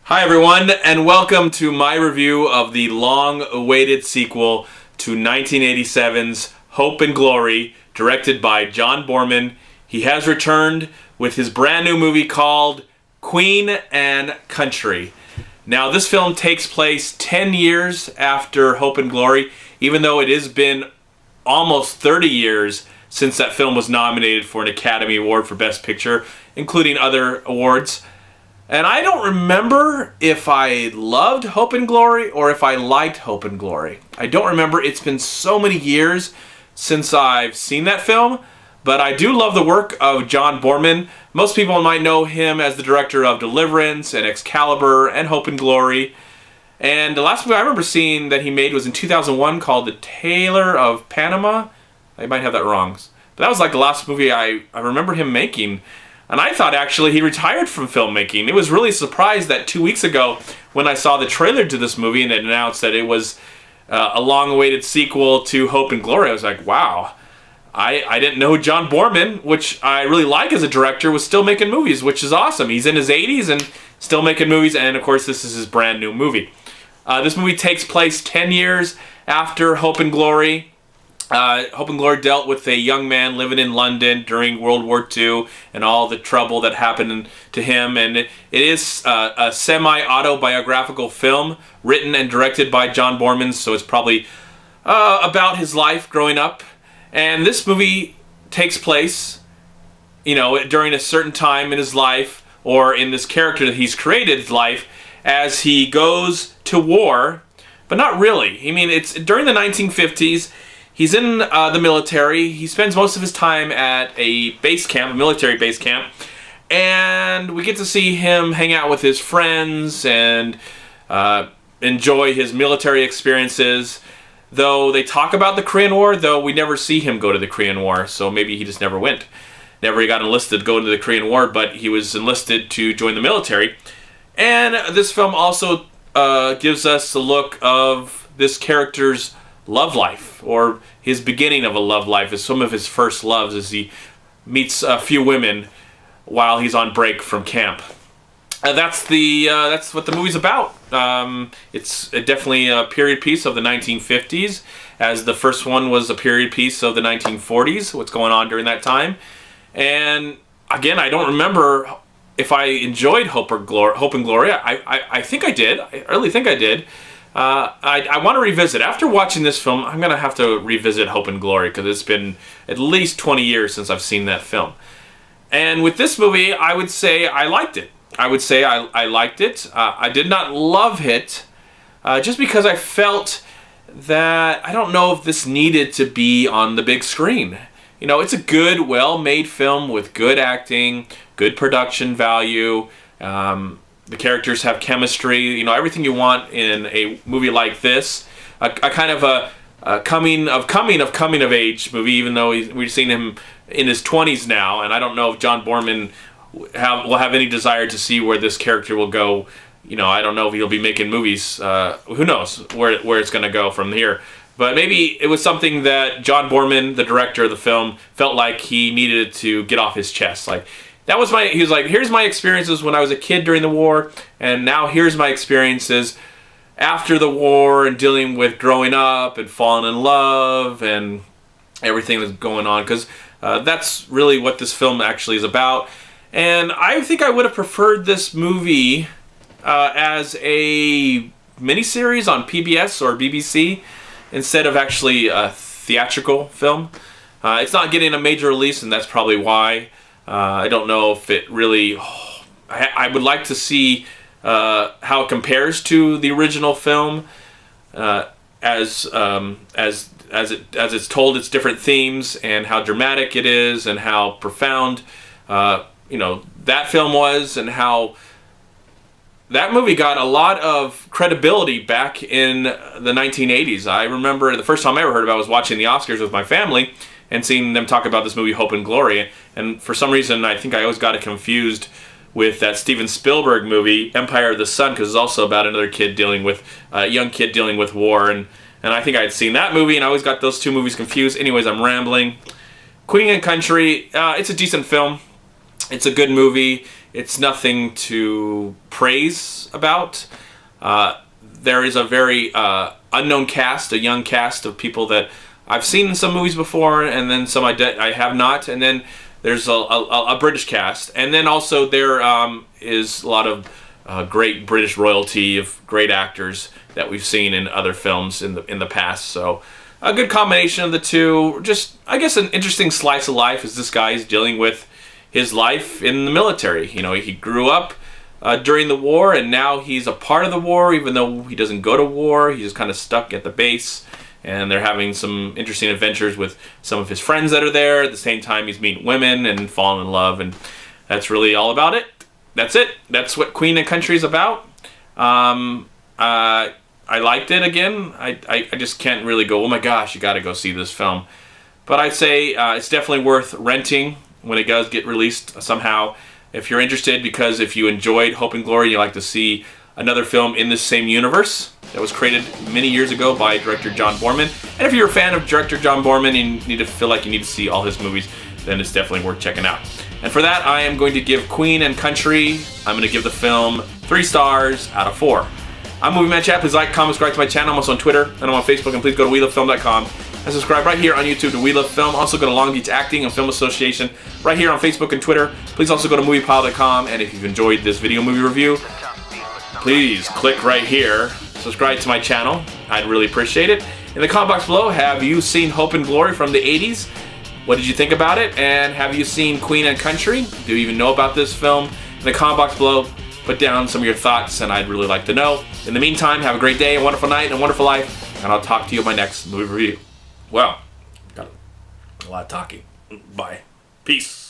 Hi everyone, and welcome to my review of the long-awaited sequel to 1987's Hope and Glory, directed by John Boorman. He has returned with his brand new movie called Queen and Country. Now, this film takes place 10 years after Hope and Glory, even though it has been almost 30 years since that film was nominated for an Academy Award for Best Picture, including other awards. And I don't remember if I loved Hope and Glory or if I liked Hope and Glory. I don't remember. It's been so many years since I've seen that film, but I do love the work of John Boorman. Most people might know him as the director of Deliverance and Excalibur and Hope and Glory. And the last movie I remember seeing that he made was in 2001 called The Tailor of Panama. I might have that wrong. But that was like the last movie I remember him making. And I thought actually he retired from filmmaking. It was really surprised that 2 weeks ago when I saw the trailer to this movie and it announced that it was a long-awaited sequel to Hope and Glory. I was like, wow. I didn't know John Boorman, which I really like as a director, was still making movies, which is awesome. He's in his 80s and still making movies, and of course this is his brand new movie. This movie takes place 10 years after Hope and Glory. Hope and Glory dealt with a young man living in London during World War II and all the trouble that happened to him. And it is a semi-autobiographical film written and directed by John Boorman, so it's probably about his life growing up. And this movie takes place, during a certain time in his life, or in this character that he's created his life, as he goes to war, but not really. I mean, it's during the 1950s. He's in the military. He spends most of his time at a base camp, a military base camp, and we get to see him hang out with his friends and enjoy his military experiences. Though they talk about the Korean War, though we never see him go to the Korean War, so maybe he just never went. Never got enlisted to go into the Korean War, but he was enlisted to join the military. And this film also gives us a look of this character's love life, or his beginning of a love life, as some of his first loves as he meets a few women while he's on break from camp. That's what the movie's about. It's definitely a period piece of the 1950s, as the first one was a period piece of the 1940s, what's going on during that time. And again, I don't remember if I enjoyed Hope and Glory. I think I did. I really think I did. I want to revisit. After watching this film, I'm going to have to revisit Hope and Glory, because it's been at least 20 years since I've seen that film. And with this movie, I would say I liked it. I liked it. I did not love it, just because I felt that I don't know if this needed to be on the big screen. It's a good, well-made film with good acting, good production value. The characters have chemistry, everything you want in a movie like this. A kind of a coming of age movie, even though we've seen him in his 20s now, and I don't know if John Boorman will have any desire to see where this character will go. I don't know if he'll be making movies. Who knows where it's going to go from here. But maybe it was something that John Boorman, the director of the film, felt like he needed to get off his chest. He was like, here's my experiences when I was a kid during the war, and now here's my experiences after the war and dealing with growing up and falling in love and everything that's going on, because that's really what this film actually is about. And I think I would have preferred this movie as a miniseries on PBS or BBC instead of actually a theatrical film. It's not getting a major release, and that's probably why. I don't know if it really. I would like to see how it compares to the original film, as it's told its different themes and how dramatic it is and how profound that film was, and how that movie got a lot of credibility back in the 1980s. I remember the first time I ever heard about it was watching the Oscars with my family and seeing them talk about this movie Hope and Glory. And for some reason, I think I always got it confused with that Steven Spielberg movie, Empire of the Sun, because it's also about another kid young kid dealing with war. And I think I had seen that movie, and I always got those two movies confused. Anyways, I'm rambling. Queen and Country, it's a decent film. It's a good movie. It's nothing to praise about. There is a very unknown cast, a young cast of people that I've seen in some movies before, and then some I have not. And then there's a British cast, and then also there is a lot of great British royalty of great actors that we've seen in other films in the past. So a good combination of the two. Just, I guess, an interesting slice of life as this guy is dealing with his life in the military. You know, he grew up during the war, and now he's a part of the war, even though he doesn't go to war. He's just kind of stuck at the base, and they're having some interesting adventures with some of his friends that are there. At the same time, he's meeting women and falling in love, and that's really all about it. That's it. That's what Queen and Country is about. I liked it again. I just can't really go, oh my gosh, you got to go see this film. But I'd say it's definitely worth renting when it does get released somehow. If you're interested, because if you enjoyed Hope and Glory, you like to see another film in this same universe that was created many years ago by director John Boorman. And if you're a fan of director John Boorman and you need to feel like you need to see all his movies, then it's definitely worth checking out. And for that, I am going to give Queen and Country, I'm going to give the film 3 stars out of 4. I'm MovieManCHAD. Please like, comment, subscribe to my channel. I'm also on Twitter and I'm on Facebook. And please go to WeLoveFilm.com and subscribe right here on YouTube to We Love Film. Also go to Long Beach Acting and Film Association right here on Facebook and Twitter. Please also go to MoviePile.com. And if you've enjoyed this video movie review, please click right here. Subscribe to my channel. I'd really appreciate it. In the comment box below, have you seen Hope and Glory from the 80s? What did you think about it? And have you seen Queen and Country? Do you even know about this film? In the comment box below, put down some of your thoughts, and I'd really like to know. In the meantime, have a great day, a wonderful night, and a wonderful life, and I'll talk to you in my next movie review. Well, got a lot of talking. Bye. Peace.